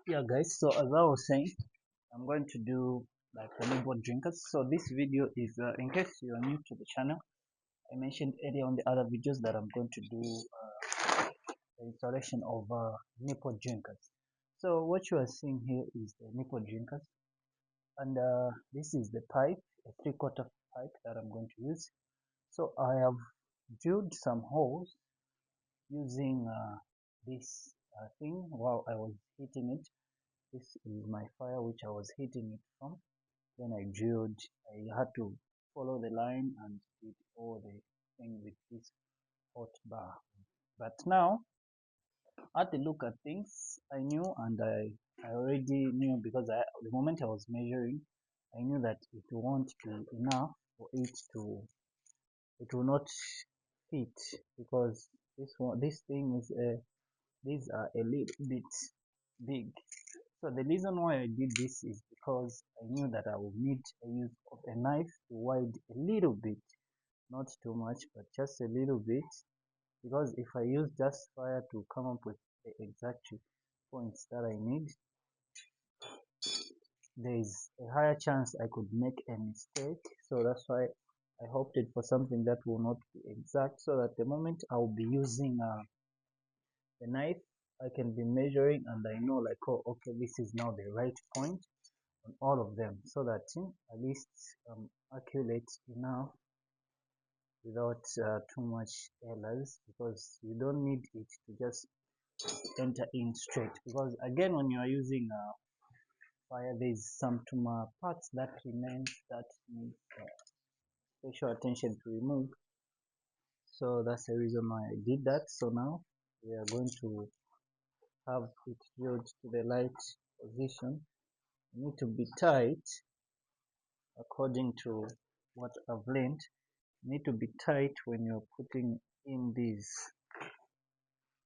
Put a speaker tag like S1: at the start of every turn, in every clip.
S1: Yeah, guys, so as I was saying, I'm going to do like the nipple drinkers. So this video is in case you are new to the channel. I mentioned earlier on the other videos that I'm going to do the installation of nipple drinkers. So what you are seeing here is the nipple drinkers, and this is the pipe, a three-quarter pipe that I'm going to use. So I have drilled some holes using this thing while I was heating it. This is my fire which I was heating it from. Then I drilled. I had to follow the line and did all the thing with this hot bar. But now, at the look at things, I knew and I already knew because the moment I was measuring, I knew that it won't be enough for it to, it will not fit because this thing is these are a little bit big. So the reason why I did this is because I knew that I would need a use of a knife to wide a little bit, not too much, but just a little bit. Because if I use just fire to come up with the exact points that I need, there is a higher chance I could make a mistake. So that's why I opted for something that will not be exact, so that the moment I will be using the knife, I can be measuring and I know like, oh, okay, this is now the right point on all of them, so that at least accurate enough without too much errors, because you don't need it to just enter in straight, because again when you are using fire, there's some parts that remain that need special attention to remove. So that's the reason why I did that. So now we are going to have it drilled to the right position. You need to be tight according to what I've learned. You need to be tight when you're putting in these.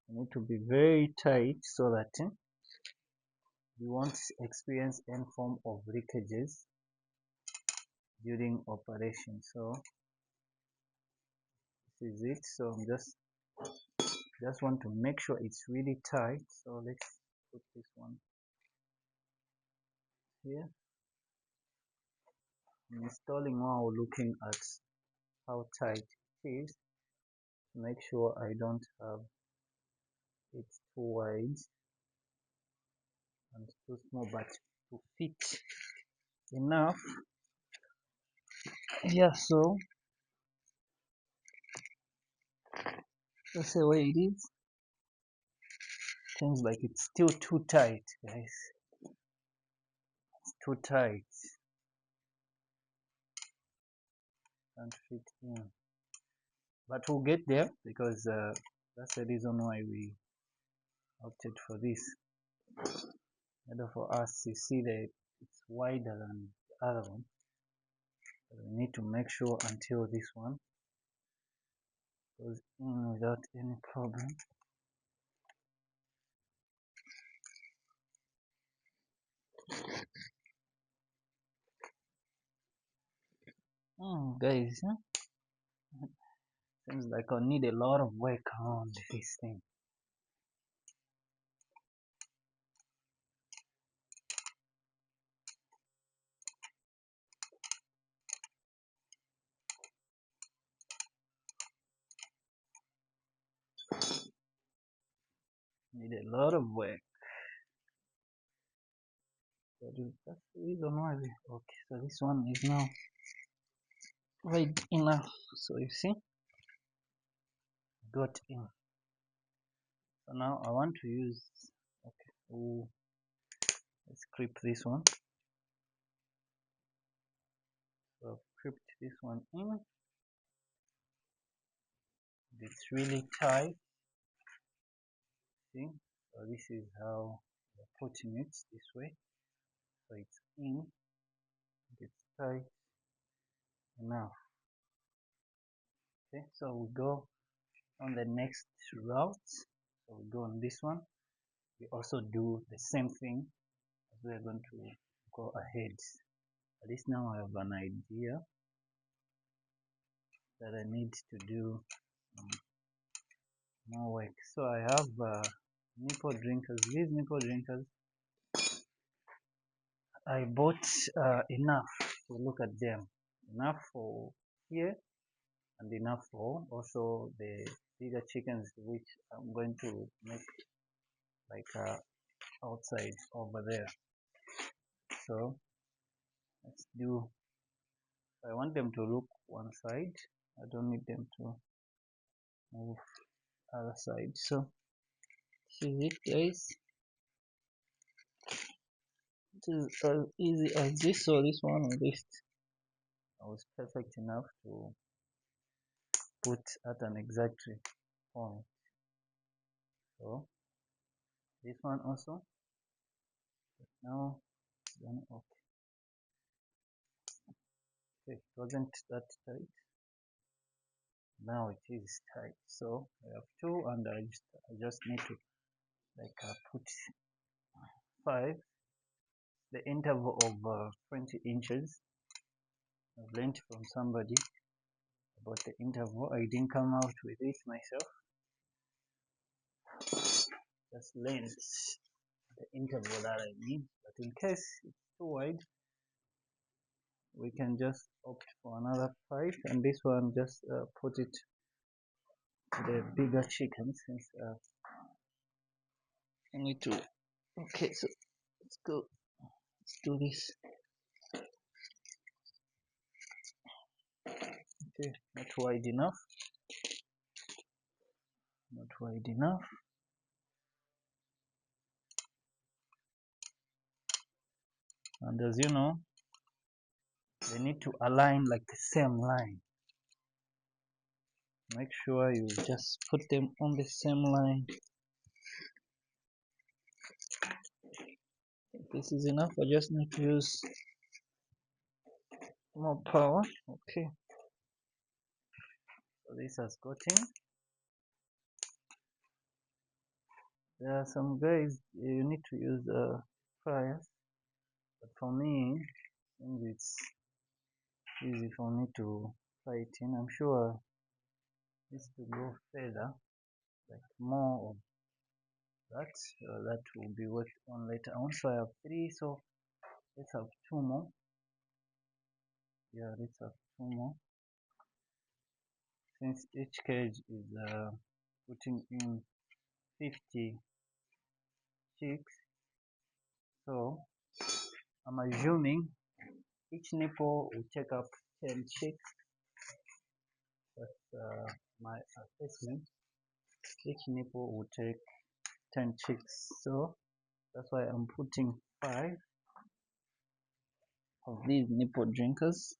S1: You need to be very tight so that you won't experience any form of leakages during operation. So this is it. So I'm just want to make sure it's really tight. So let's put this one here. I'm installing while looking at how tight it is to make sure I don't have it too wide and too small, but to fit enough. Yeah, so that's the way it is. Seems like it's still too tight, guys. It's too tight. Can't fit in. But we'll get there because that's the reason why we opted for this. In order for us to see that it's wider than the other one, but we need to make sure until this one goes in without any problem. Guys, seems like I need a lot of work on this thing. Need a lot of work. So that's the reason why we okay. So this one is now right enough. So you see, got in. So now I want to use. Okay, let's clip this one. So I've clipped this one in. It's really tight. See, so this is how we're putting it this way. So it's in. It's tight enough. Okay, so we go on the next route. So we go on this one. We also do the same thing as we're going to go ahead. At least now I have an idea that I need to do more work. So I have nipple drinkers. These nipple drinkers I bought enough to look at them, enough for here and enough for also the bigger chickens which I'm going to make like outside over there. So let's do, I want them to look one side. I don't need them to move other side. So this is it, guys. It is as easy as this. So this one at least was perfect enough to put at an exact point. So this one also. Now then okay, it wasn't that tight. Now it is tight. So I have two, and I just need to like put five. The interval of 20 inches. I've learned from somebody about the interval. I didn't come out with it myself. Just learned the interval that I need. But in case it's too wide, we can just opt for another pipe, and this one just put it to the bigger chicken since I need to. Okay, so let's go. Let's do this. Okay, not wide enough. Not wide enough. And as you know, they need to align like the same line. Make sure you just put them on the same line. This is enough. I just need to use more power. Okay, so this has got in. There are some guys you need to use pliers, but for me, since it's easy for me to fly it in, I'm sure this to go further, like more of that. That will be worked on later on. So I have three, so let's have two more. Yeah, let's have two more. Since each cage is putting in 50 chicks, so I'm assuming each nipple will take up 10 chicks. That's my assessment. Each nipple will take 10 chicks, so that's why I'm putting 5 of these nipple drinkers.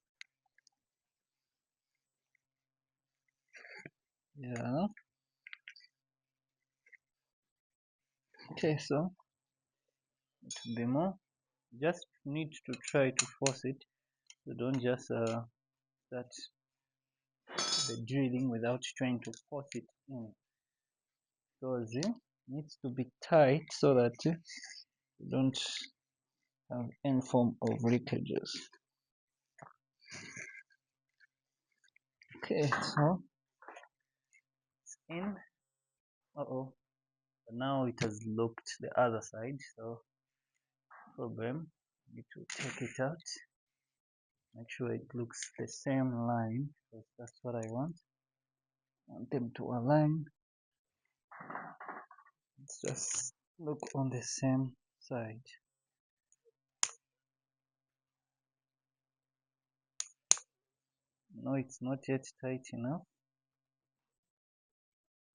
S1: Yeah, okay, so it will be more. Just need to try to force it. You don't just start the drilling without trying to force it in, because it needs to be tight so that you don't have any form of leakages. Okay, so it's in. Uh-oh, but now it has looked the other side, so problem, need to take it out, make sure it looks the same line, because that's what I want them to align. Let's just look on the same side. No, it's not yet tight enough.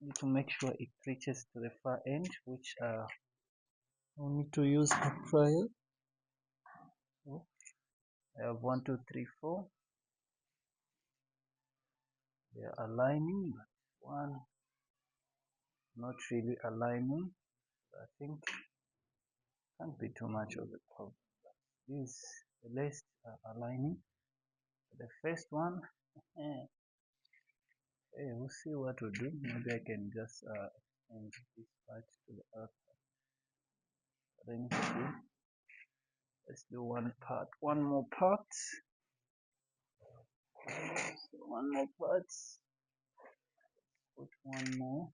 S1: Need to make sure it reaches to the far end, which I'll need to use a plier. So I have 1, 2, 3, 4. They are aligning, but one not really aligning. I think can't be too much of a problem. These the rest are aligning. The first one, hey, we'll see what to do. Maybe I can just change this part to the other part. But I need to do. Let's do one part, one more part, one more part. Put one more.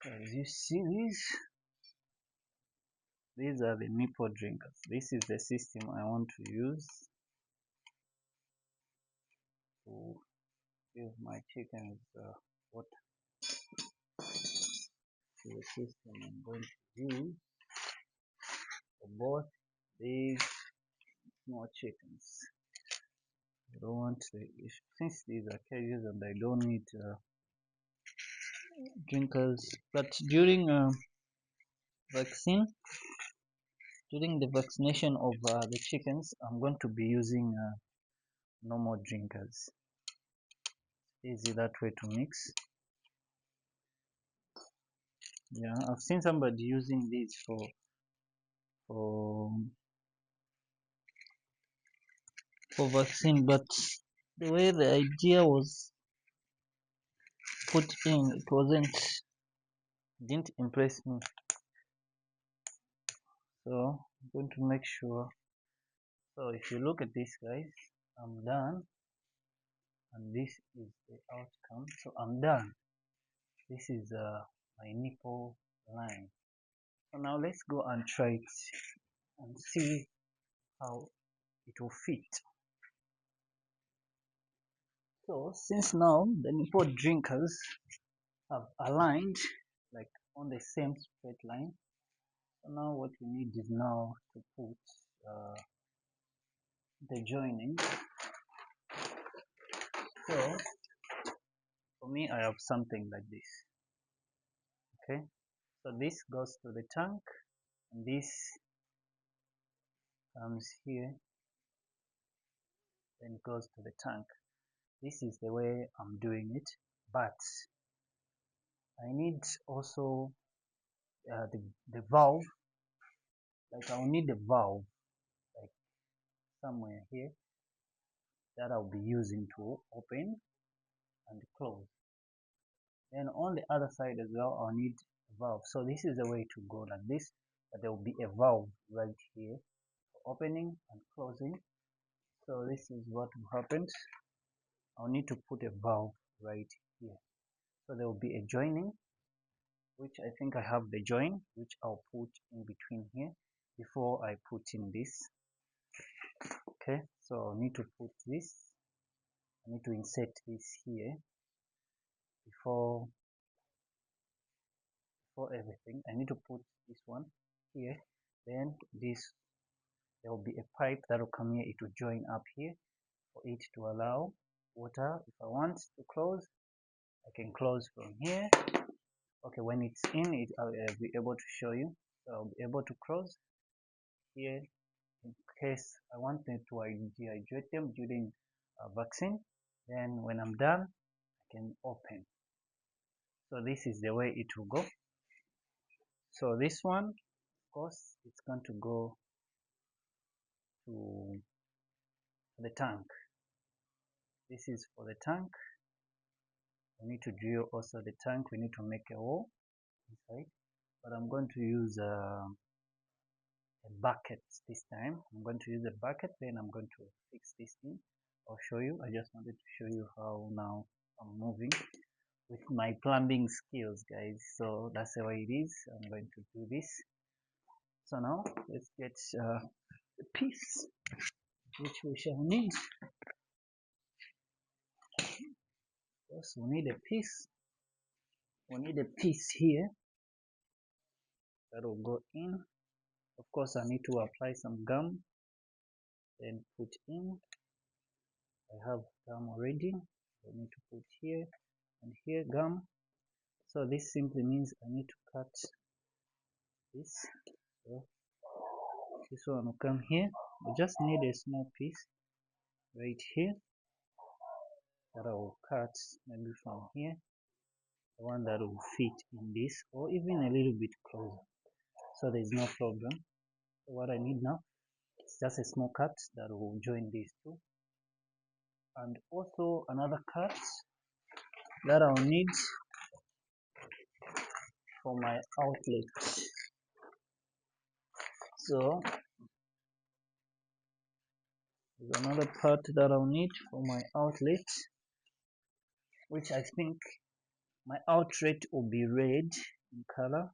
S1: As you see these, These are the nipple drinkers. This is the system I want to use to give my chickens water. The system I'm going to use for both these small chickens. I don't want the, since these are cages and I don't need drinkers, but vaccine during the vaccination of the chickens, I'm going to be using normal drinkers. Easy that way to mix. Yeah, I've seen somebody using these for for vaccine, but the way the idea was put in, it didn't impress me. So I'm going to make sure. So if you look at this, guys, I'm done, and this is the outcome. So I'm done. This is my nipple line. So now let's go and try it and see how it will fit. So since now the nipple drinkers have aligned like on the same straight line, so now what we need is now to put the joining. So for me, I have something like this. Okay, so this goes to the tank, and this comes here, then goes to the tank. This is the way I'm doing it, but I need also the valve. Like I'll need the valve like somewhere here that I'll be using to open and close. Then on the other side as well, I'll need a valve. So this is the way to go like this, but there will be a valve right here for opening and closing. So this is what will happen. I'll need to put a valve right here. So there will be a joining, which I think I have the join, which I'll put in between here before I put in this. Okay, so I'll need to put this. I need to insert this here before everything. I need to put this one here. Then this, there will be a pipe that will come here. It will join up here for it to allow water. If I want to close, I can close from here. Okay, when it's in it, I'll be able to show you. So I'll be able to close here in case I wanted to dehydrate them during vaccine. Then when I'm done, I can open. So this is the way it will go. So this one, of course, it's going to go to the tank. This is for the tank. We need to drill also the tank. We need to make a hole inside, but I'm going to use a bucket this time. I'm going to use a bucket, then I'm going to fix this thing. I'll show you. I just wanted to show you how now I'm moving with my plumbing skills, guys. So that's the way it is. I'm going to do this. So now let's get the piece which we shall need. First, we need a piece. We need a piece here that will go in. Of course, I need to apply some gum, then put in. I have gum already. I need to put here and here gum. So this simply means I need to cut this. So this one will come here. I just need a small piece right here that I will cut maybe from here, the one that will fit in this or even a little bit closer. So there's no problem. So what I need now is just a small cut that will join these two, and also another cut that I'll need for my outlet. So there's another part that I'll need for my outlet, which I think my outlet will be red in color.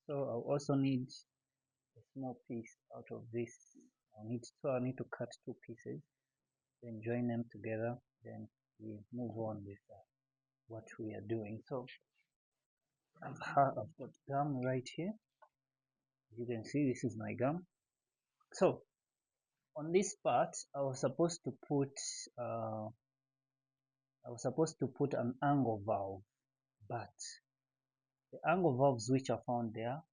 S1: So I'll also need a small piece out of this. I need to cut two pieces, then join them together, then we move on with what we are doing. So I've got gum right here. As you can see, this is my gum. So on this part, uh, I was supposed to put an angle valve, but the angle valves which are found there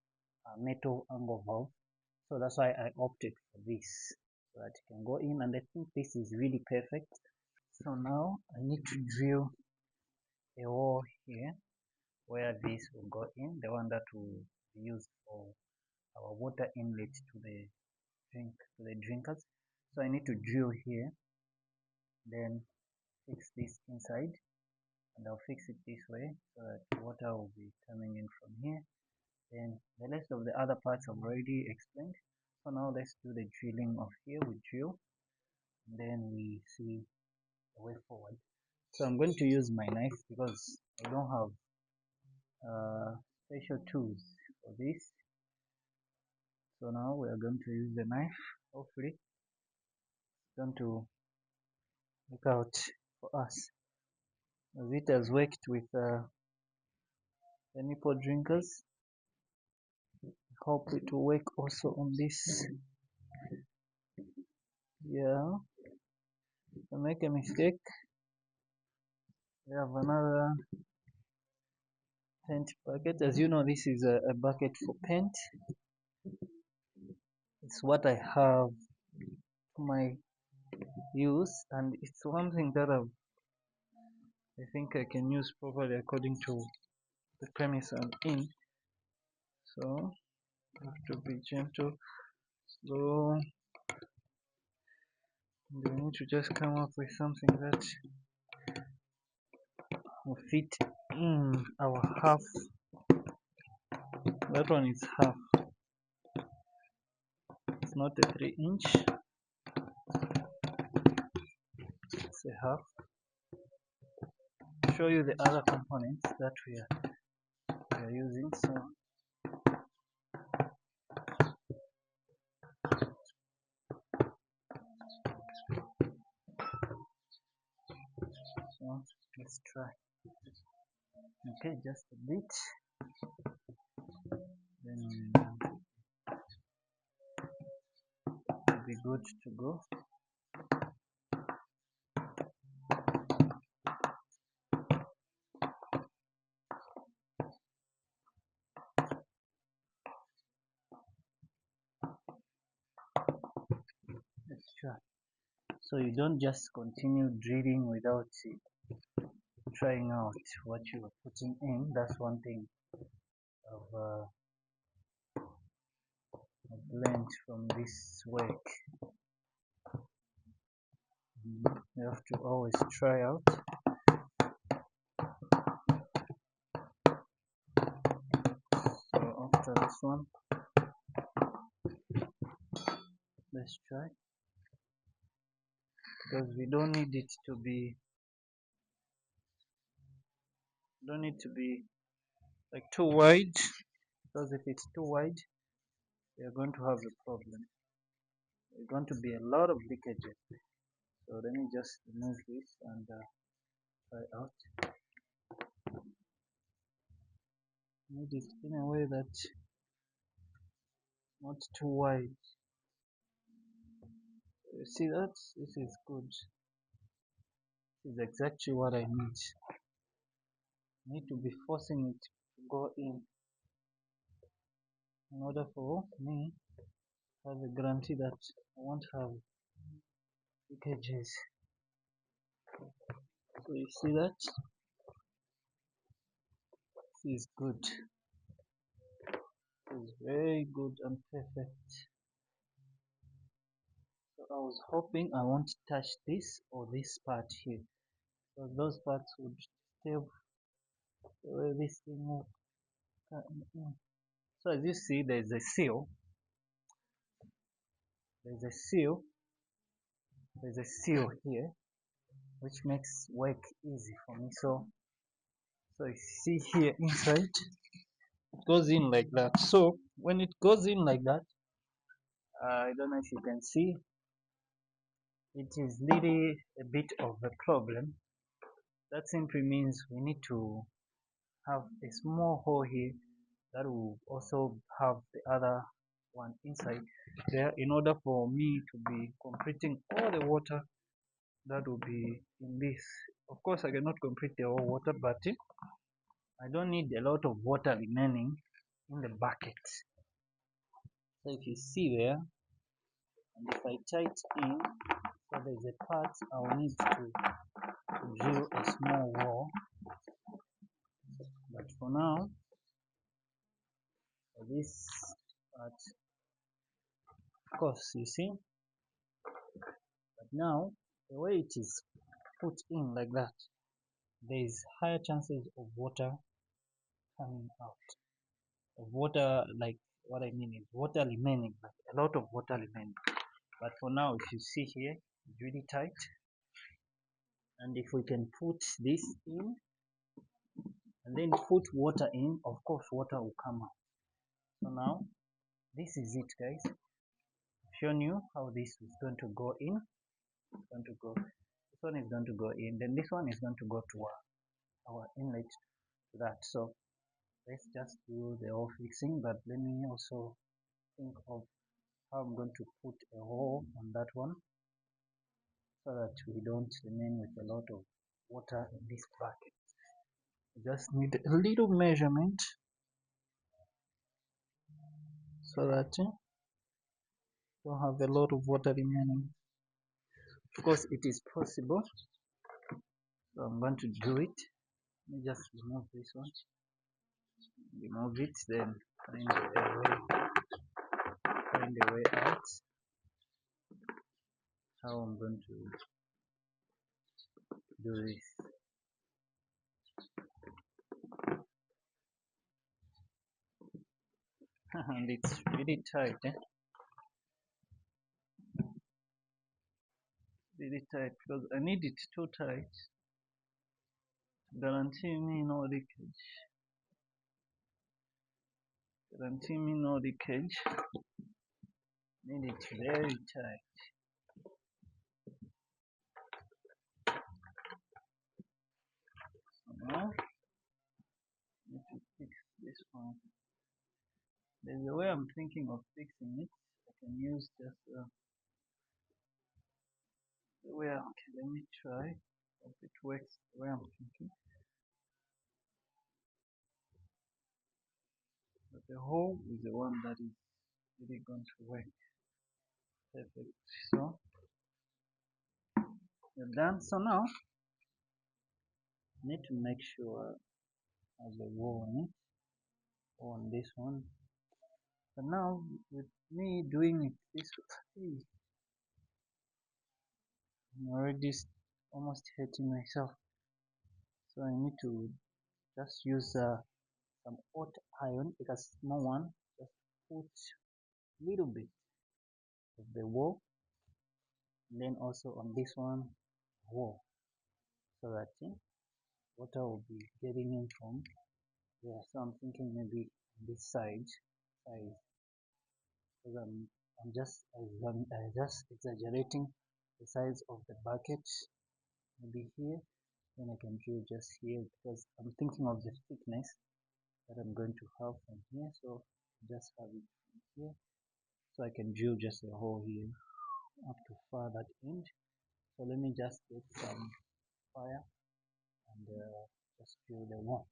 S1: are metal angle valve. So that's why I opted for this, so that it can go in, and I think this is really perfect. So now I need to drill a hole here where this will go in, the one that will be used for our water inlet to the drinkers. So I need to drill here, then fix this inside, and I'll fix it this way so that water will be coming in from here. Then the rest of the other parts I've already explained. So now let's do the drilling of here. We drill, and then we see the way forward. So I'm going to use my knife because I don't have special tools for this. So now we are going to use the knife. Hopefully it's going to work out for us, as it has worked with the nipple drinkers. Hope it will work also on this. Yeah, if I make a mistake, we have another paint bucket. As you know, this is a bucket for paint. It's what I have for my use, and it's one thing that I think I can use properly according to the premise I'm in. So I have to be gentle, slow, and we need to just come up with something that will fit in our half. That one is half, it's not a 3 inch, it's a half. I'll show you the other components that we are using. So let's try. Okay, just a bit, then we'll be good to go. Let's try. So you don't just continue drilling without trying out what you are putting in. That's one thing I've learned from this work. You have to always try out. So after this one, let's try, because we don't need it to be like too wide, because if it's too wide, we are going to have a problem. There's going to be a lot of leakages. So let me just remove this and try out. Made it in a way that not too wide. You see that? This is good. This is exactly what I need. I need to be forcing it to go in order for me to have a guarantee that I won't have leakages. So you see that? This is good. This is very good and perfect. So I was hoping I won't touch this or this part here. So those parts would stay the way this thing will come in. So as you see, there's a seal. There's a seal. There's a seal here, which makes work easy for me. So you see here inside, it goes in like that. So when it goes in like that, I don't know if you can see, it is really a bit of a problem. That simply means we need to have a small hole here that will also have the other one inside there in order for me to be completing all the water that will be in this. Of course, I cannot complete the whole water, but I don't need a lot of water remaining in the bucket. So if you see there, and if I tie it in, so there's a part I will need to drill a small wall. But for now, for this part, of course, you see, but now the way it is put in like that, there is higher chances of water coming out. Of water, like what I mean is water remaining, like a lot of water remaining. But for now, if you see here, it's really tight. And if we can put this in and then put water in, of course, water will come out. So now, this is it, guys. I've shown you how this is going to go in. It's going to go. This one is going to go in. Then this one is going to go to our inlet to that. So let's just do the whole fixing. But let me also think of how I'm going to put a hole on that one so that we don't remain with a lot of water in this bucket. We just need a little measurement so that don't have a lot of water remaining. Of course, it is possible. So I'm going to do it. Let me just remove this one. Remove it, then find a way out. How I'm going to do this. And it's really tight, really tight because I need it too tight to guarantee me no leakage. Guarantee me no leakage. Need it very tight. So now need to fix this one. There's a way I'm thinking of fixing it. I can use just the way. Okay, let me try. Hope it works the way I'm thinking. But the hole is the one that is really going to work perfect. So we're done. So now I need to make sure I have a wall on it, on this one. But now with me doing it this way, I'm already almost hurting myself. So I need to just use some hot iron, like a small one. Just put a little bit of the wall, and then also on this one wall, so that water will be getting in from there. So I'm thinking maybe on this side, because I'm just exaggerating the size of the bucket. Maybe here, then I can drill just here because I'm thinking of the thickness that I'm going to have from here. So just have it from here, so I can drill just a hole here up to far that end. So let me just get some fire and just drill the wall.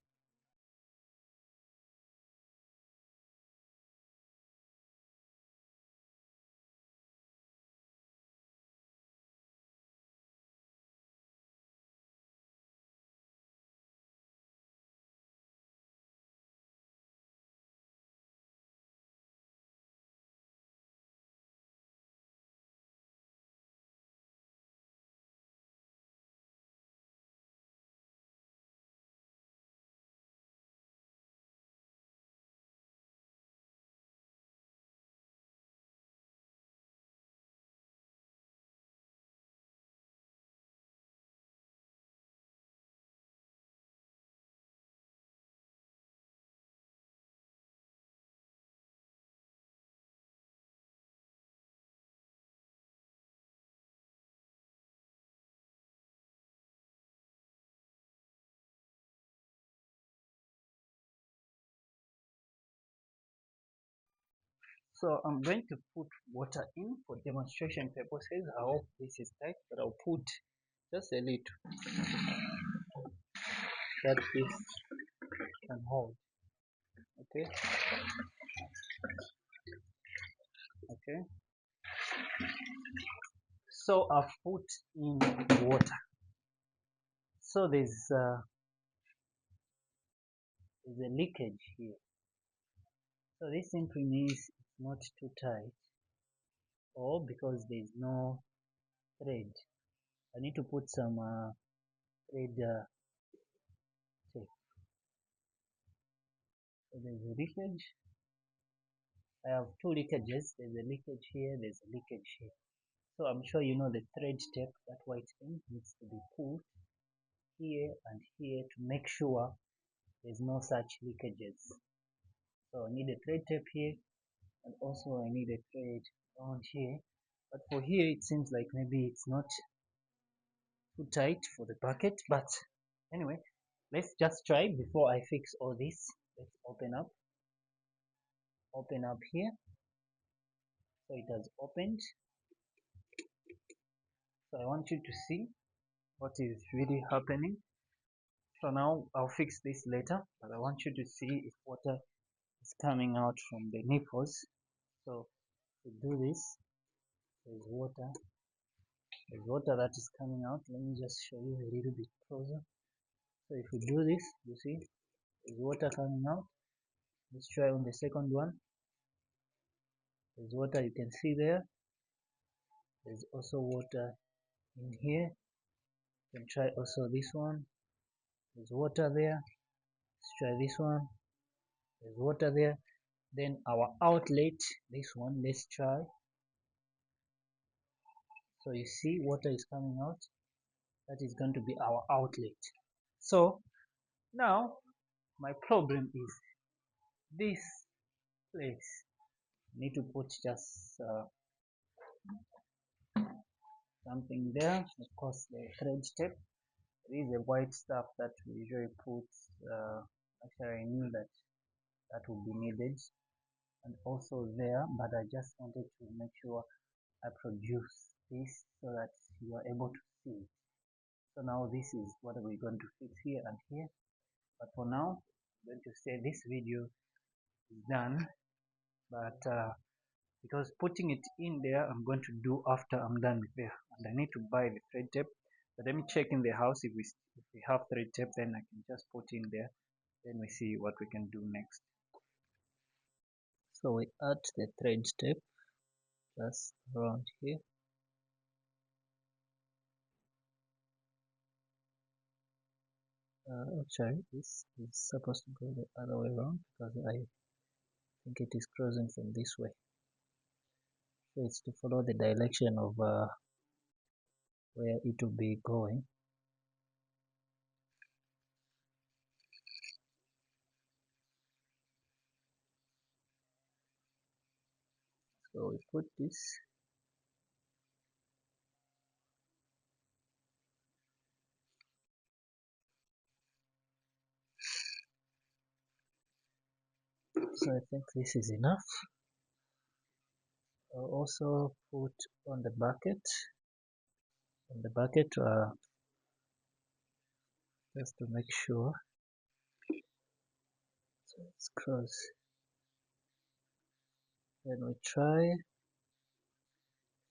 S1: So I'm going to put water in for demonstration purposes. I hope this is tight, but I'll put just a little that this can hold. Okay, okay. So I've put in water. So there's a leakage here. So this simply means it's not too tight, or because there's no thread. I need to put some thread tape. So there's a leakage. I have two leakages. There's a leakage here. There's a leakage here. So I'm sure you know the thread tape, that white thing needs to be put here and here to make sure there's no such leakages. So I need a thread tape here, and also I need a thread around here. But for here it seems like maybe it's not too tight for the bucket, but anyway, let's just try before I fix all this. Let's open up here. So it has opened. So I want you to see what is really happening. So now I'll fix this later, but I want you to see if water is coming out from the nipples. So to do this, there's water. There's water that is coming out. Let me just show you a little bit closer. So if we do this, you see there's water coming out. Let's try on the second one. There's water, you can see there. There's also water in here. You can try also this one. There's water there. Let's try this one. There's water there. Then our outlet, this one, let's try. So you see water is coming out. That is going to be our outlet. So now my problem is this place. I need to put just something there. Of course, the thread tape. There is a white stuff that we usually put. Actually, I knew that that would be needed, and also there, but I just wanted to make sure I produce this so that you are able to see it. So now this is what we're going to fix here and here. But for now, I'm going to say this video is done. But because putting it in there, I'm going to do after I'm done with there. And I need to buy the thread tape. But let me check in the house if we have thread tape, then I can just put in there. Then we see what we can do next. So we add the thread tape just around here. Sorry, this is supposed to go the other way around because I think it is crossing from this way. So it's to follow the direction of where it will be going. So we put this. So I think this is enough. I'll also put on the bucket. On the bucket, just to make sure. So it's cross. Then we try.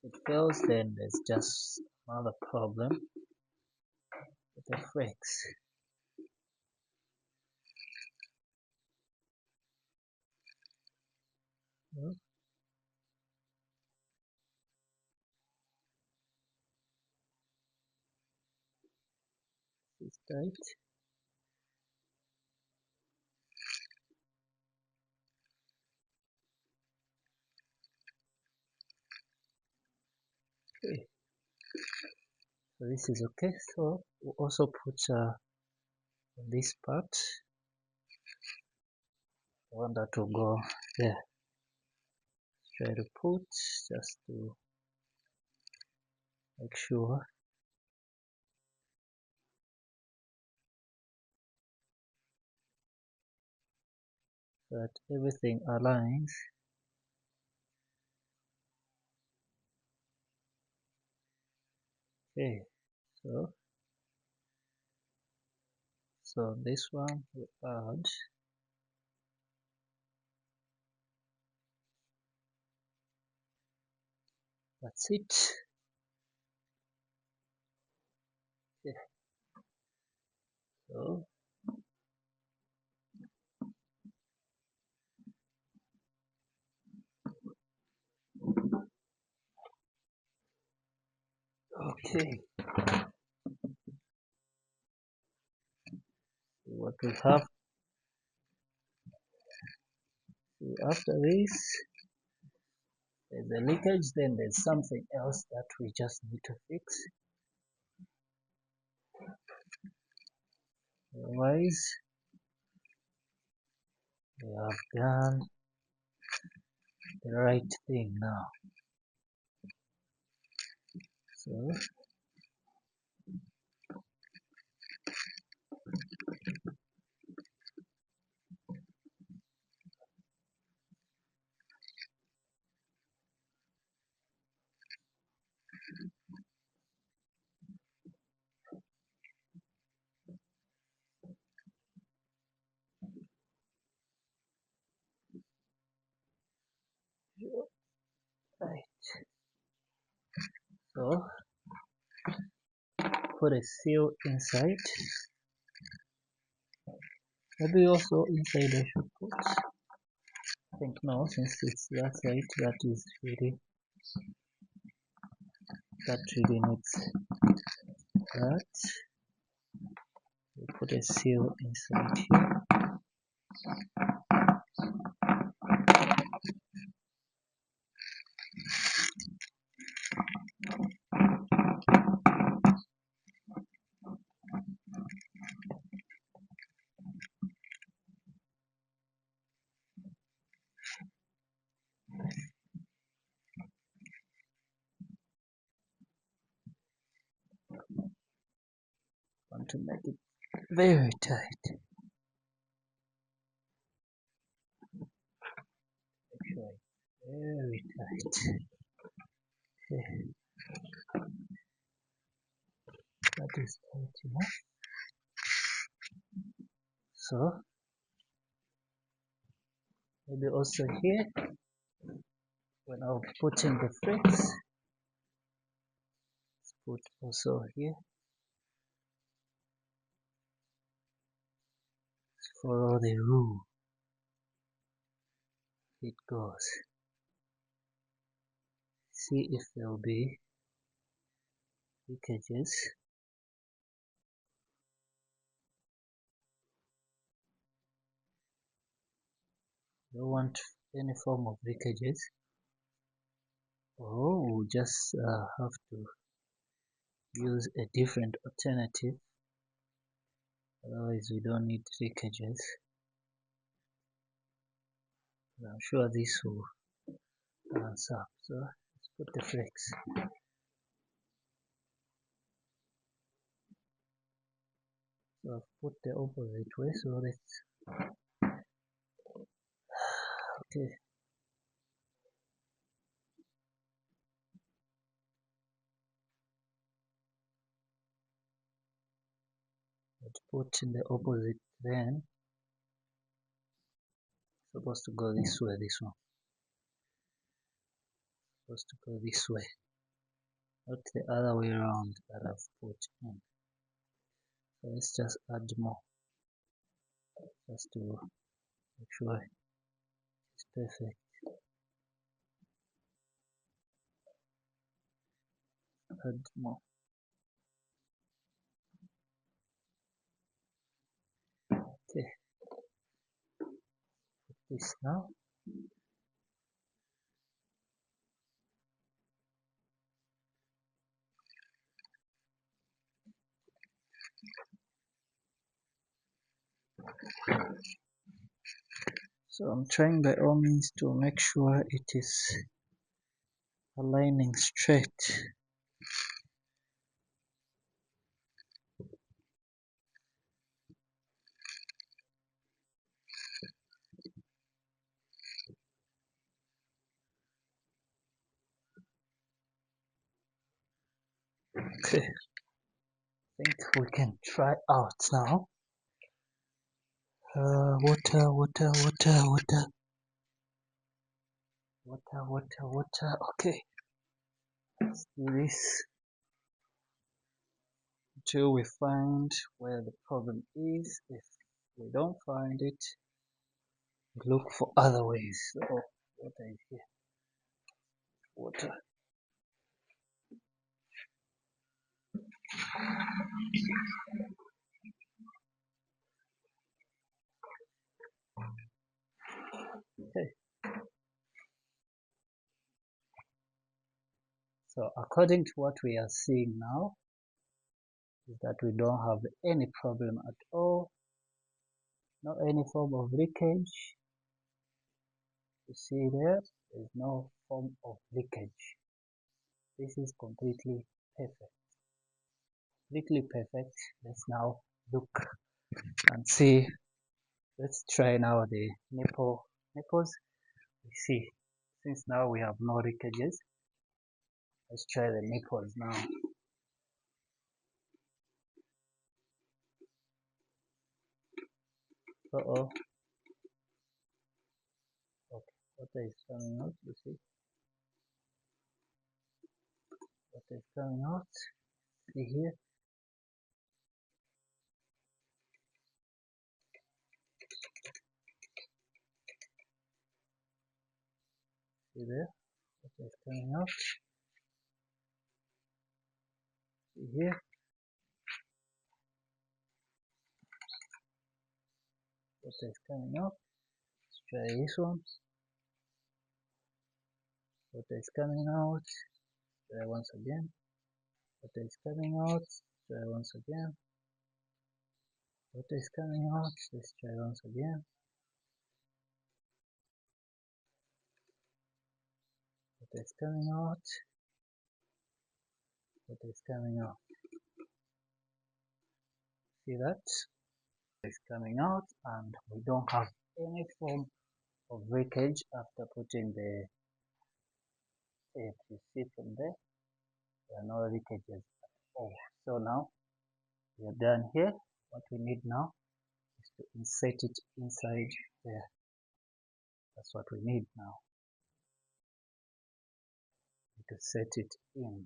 S1: If it fails, then there's just another problem with the brakes. Hmm, it's tight. Okay. So this is okay. So we'll also put on this part, the one that will go there. Try to put just to make sure that everything aligns. Okay, so this one we add, that's it. Okay, so okay, so what we have after this, there's a leakage, then there's something else that we just need to fix. Otherwise, we have done the right thing now. So right, so put a seal inside. Maybe also inside I should put. I think no, since it's that side that really needs that. We put a seal inside here. Want to make it very tight. Make sure it's very tight. Okay, that is tight enough. So maybe also here when I'll put in the fix, put also here, follow the rule it goes. See if there'll be leakages. Don't want any form of leakages. Or we just have to use a different alternative. Otherwise we don't need leakages. I'm sure this will answer. So let's put the flex. So I've put the opposite way, so let's okay. Let's put in the opposite, then supposed to go this way, this one. Supposed to go this way. Not the other way around that I've put in. So let's just add more. Just to make sure it's perfect. Add more. Okay. Put this now. So I'm trying by all means to make sure it is aligning straight. Okay, I think we can try out now. Water, water, water, water, water, water, water. Okay, let's do this until we find where the problem is. If we don't find it, look for other ways. Oh, water is here. Water. Okay. So according to what we are seeing now, is that we don't have any problem at all. Not any form of leakage. You see there is no form of leakage. This is completely perfect. Completely perfect. Let's now look and see. Let's try now the nipples. We see. Since now we have no leakages, let's try the nipples now. Uh-oh. Okay. Water is coming out, you see. Water is coming out. See here. See there. Water is coming out. See here. Water is coming out. Let's try this one. Water is coming out. Try once again. Water is coming out. Try once again. Water is coming out. Let's try once again. Water is coming out. Water is coming out. See that? It's coming out, and we don't have any form of leakage after putting the tape. You see from there, there are no leakages at all. So now we are done here. What we need now is to insert it inside there. That's what we need now. To set it in.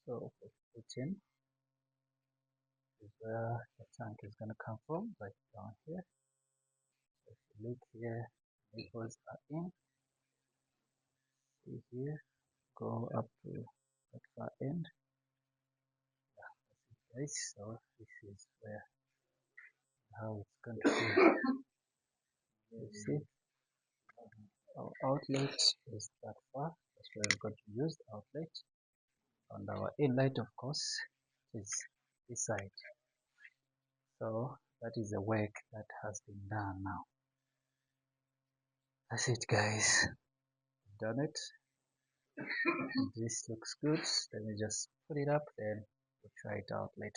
S1: So we put in is where the tank is going to come from, right down here. So if you look here, nipples are in. See here, go up to that far end. Yeah, that's it, guys. So this is where how it's going to be. You see, our outlet is that far. That's where we're going to use the outlet. And our inlet, of course, is this side. So that is the work that has been done now. That's it, guys. Done it. This looks good. Let me just put it up, then we'll try it out later.